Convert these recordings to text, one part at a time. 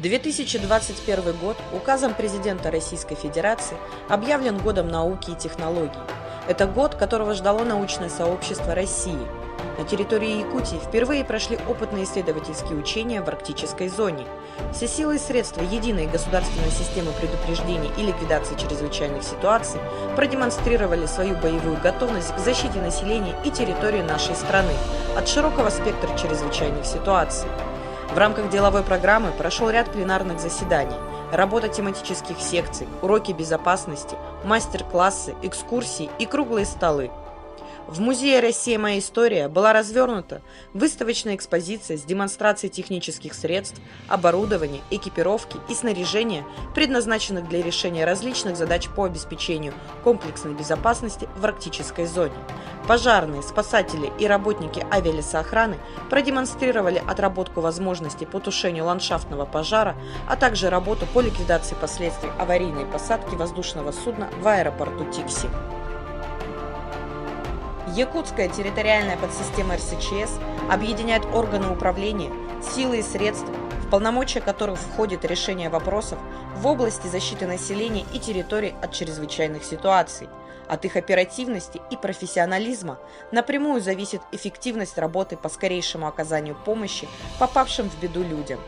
2021 год указом президента Российской Федерации объявлен годом науки и технологий. Это год, которого ждало научное сообщество России. На территории Якутии впервые прошли опытные исследовательские учения в арктической зоне. Все силы и средства единой государственной системы предупреждения и ликвидации чрезвычайных ситуаций продемонстрировали свою боевую готовность к защите населения и территории нашей страны от широкого спектра чрезвычайных ситуаций. В рамках деловой программы прошел ряд пленарных заседаний, работа тематических секций, уроки безопасности, мастер-классы, экскурсии и круглые столы. В Музее «Россия. Моя история» была развернута выставочная экспозиция с демонстрацией технических средств, оборудования, экипировки и снаряжения, предназначенных для решения различных задач по обеспечению комплексной безопасности в арктической зоне. Пожарные, спасатели и работники авиалесоохраны продемонстрировали отработку возможностей по тушению ландшафтного пожара, а также работу по ликвидации последствий аварийной посадки воздушного судна в аэропорту Тикси. Якутская территориальная подсистема РСЧС объединяет органы управления, силы и средства, в полномочия которых входит решение вопросов в области защиты населения и территорий от чрезвычайных ситуаций. От их оперативности и профессионализма напрямую зависит эффективность работы по скорейшему оказанию помощи попавшим в беду людям.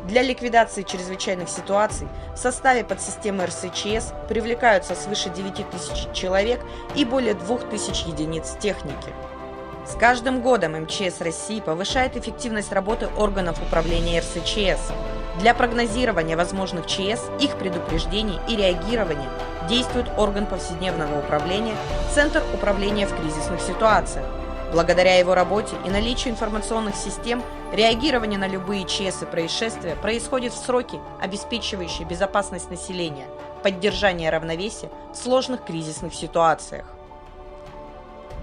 Для ликвидации чрезвычайных ситуаций в составе подсистемы РСЧС привлекаются свыше 9000 человек и более 2000 единиц техники. С каждым годом МЧС России повышает эффективность работы органов управления РСЧС. Для прогнозирования возможных ЧС, их предупреждений и реагирования действует орган повседневного управления Центр управления в кризисных ситуациях. Благодаря его работе и наличию информационных систем, реагирование на любые ЧС и происшествия происходит в сроки, обеспечивающие безопасность населения, поддержание равновесия в сложных кризисных ситуациях.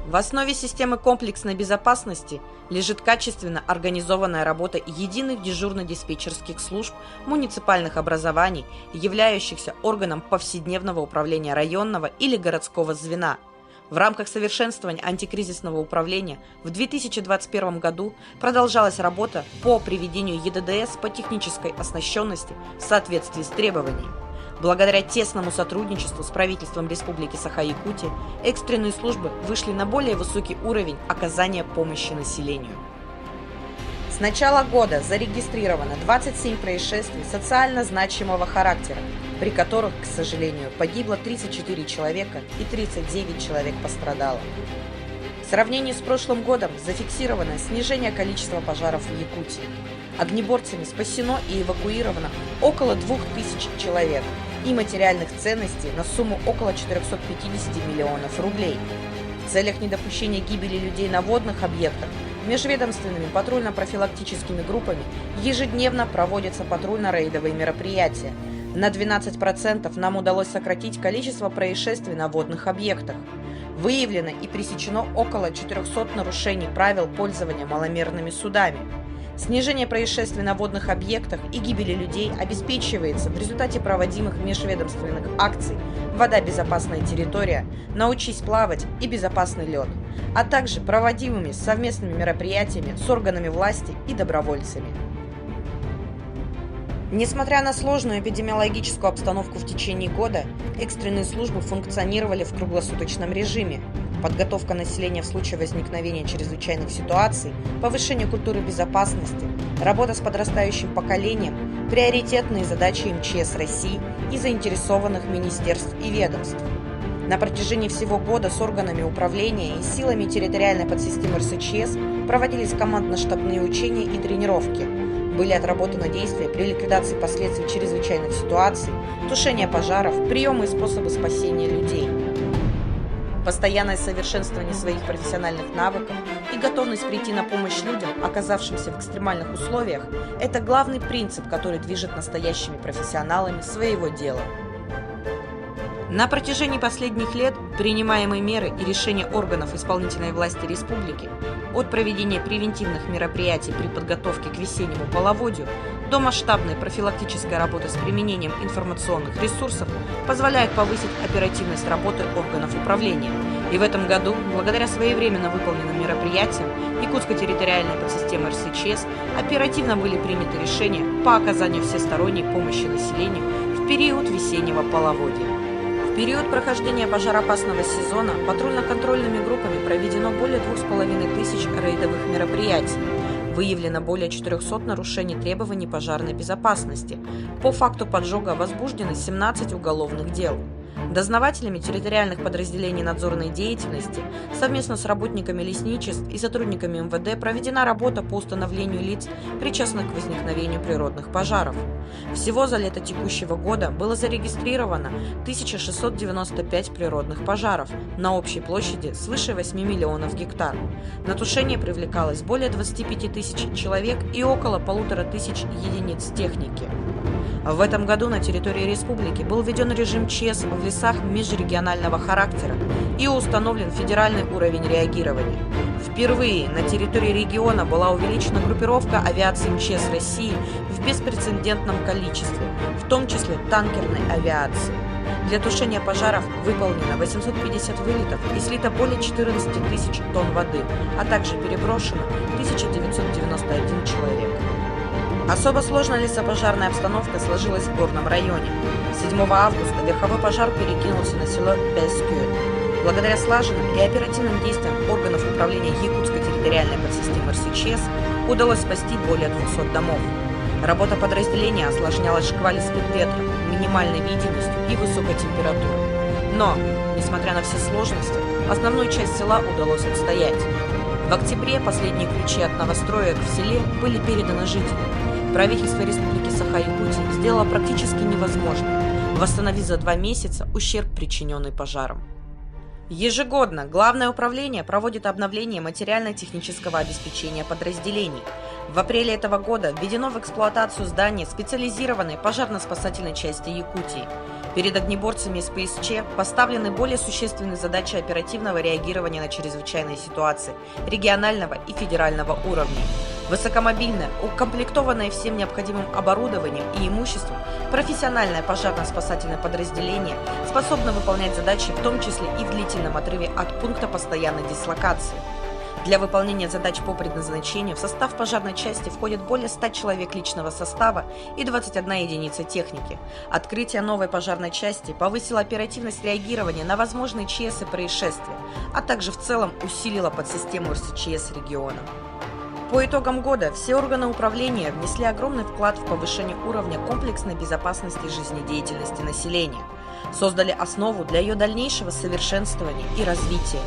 В основе системы комплексной безопасности лежит качественно организованная работа единых дежурно-диспетчерских служб муниципальных образований, являющихся органом повседневного управления районного или городского звена. В рамках совершенствования антикризисного управления в 2021 году продолжалась работа по приведению ЕДДС по технической оснащенности в соответствии с требованиями. Благодаря тесному сотрудничеству с правительством Республики Саха-Якутия экстренные службы вышли на более высокий уровень оказания помощи населению. С начала года зарегистрировано 27 происшествий социально значимого характера, при которых, к сожалению, погибло 34 человека и 39 человек пострадало. В сравнении с прошлым годом зафиксировано снижение количества пожаров в Якутии. Огнеборцами спасено и эвакуировано около 2000 человек и материальных ценностей на сумму около 450 миллионов рублей. В целях недопущения гибели людей на водных объектах межведомственными патрульно-профилактическими группами ежедневно проводятся патрульно-рейдовые мероприятия. На 12% нам удалось сократить количество происшествий на водных объектах. Выявлено и пресечено около 400 нарушений правил пользования маломерными судами. Снижение происшествий на водных объектах и гибели людей обеспечивается в результате проводимых межведомственных акций «Вода – безопасная территория», «Научись плавать» и «Безопасный лед», а также проводимыми совместными мероприятиями с органами власти и добровольцами. Несмотря на сложную эпидемиологическую обстановку в течение года, экстренные службы функционировали в круглосуточном режиме. Подготовка населения в случае возникновения чрезвычайных ситуаций, повышение культуры безопасности, работа с подрастающим поколением – приоритетные задачи МЧС России и заинтересованных министерств и ведомств. На протяжении всего года с органами управления и силами территориальной подсистемы РСЧС проводились командно-штабные учения и тренировки. Были отработаны действия при ликвидации последствий чрезвычайных ситуаций, тушения пожаров, приемы и способы спасения людей. Постоянное совершенствование своих профессиональных навыков и готовность прийти на помощь людям, оказавшимся в экстремальных условиях – это главный принцип, который движет настоящими профессионалами своего дела. На протяжении последних лет принимаемые меры и решения органов исполнительной власти республики от проведения превентивных мероприятий при подготовке к весеннему половодью до масштабной профилактической работы с применением информационных ресурсов позволяют повысить оперативность работы органов управления И в этом году, благодаря своевременно выполненным мероприятиям Якутской территориальной подсистемы РСЧС оперативно были приняты решения по оказанию всесторонней помощи населению в период весеннего половодья. В период прохождения пожароопасного сезона патрульно-контрольными группами проведено более 2500 рейдовых мероприятий. Выявлено более 400 нарушений требований пожарной безопасности. По факту поджога возбуждено 17 уголовных дел. Дознавателями территориальных подразделений надзорной деятельности совместно с работниками лесничеств и сотрудниками МВД проведена работа по установлению лиц, причастных к возникновению природных пожаров. Всего за лето текущего года было зарегистрировано 1695 природных пожаров на общей площади свыше 8 миллионов гектар. На тушение привлекалось более 25 тысяч человек и около 1500 единиц техники. В этом году на территории республики был введен режим ЧС в лесах межрегионального характера и установлен федеральный уровень реагирования. Впервые на территории региона была увеличена группировка авиации МЧС России в беспрецедентном количестве, в том числе танкерной авиации. Для тушения пожаров выполнено 850 вылетов и слито более 14 тысяч тонн воды, а также переброшено 1991 человек. Особо сложная лесопожарная обстановка сложилась в горном районе. 7 августа верховой пожар перекинулся на село Бескюет. Благодаря слаженным и оперативным действиям органов управления Якутской территориальной подсистемы РСЧС удалось спасти более 200 домов. Работа подразделения осложнялась шквалистым ветром, минимальной видимостью и высокой температурой. Но, несмотря на все сложности, основную часть села удалось отстоять. В октябре последние ключи от новостроек в селе были переданы жителям. Правительство Республики Саха-Якутия сделало практически невозможным, восстановив за 2 месяца ущерб, причиненный пожаром. Ежегодно Главное управление проводит обновление материально-технического обеспечения подразделений. В апреле этого года введено в эксплуатацию здание специализированной пожарно-спасательной части Якутии. Перед огнеборцами из ПСЧ поставлены более существенные задачи оперативного реагирования на чрезвычайные ситуации регионального и федерального уровней. Высокомобильное, укомплектованное всем необходимым оборудованием и имуществом, профессиональное пожарно-спасательное подразделение способно выполнять задачи в том числе и в длительном отрыве от пункта постоянной дислокации. Для выполнения задач по предназначению в состав пожарной части входит более 100 человек личного состава и 21 единица техники. Открытие новой пожарной части повысило оперативность реагирования на возможные ЧС и происшествия, а также в целом усилило подсистему РСЧС региона. По итогам года все органы управления внесли огромный вклад в повышение уровня комплексной безопасности жизнедеятельности населения, создали основу для ее дальнейшего совершенствования и развития.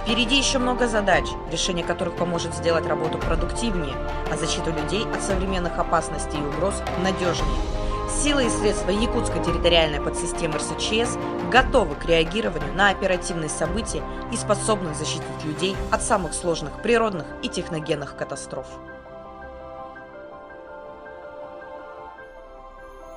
Впереди еще много задач, решение которых поможет сделать работу продуктивнее, а защиту людей от современных опасностей и угроз надежнее. Силы и средства Якутской территориальной подсистемы РСЧС готовы к реагированию на оперативные события и способны защитить людей от самых сложных природных и техногенных катастроф.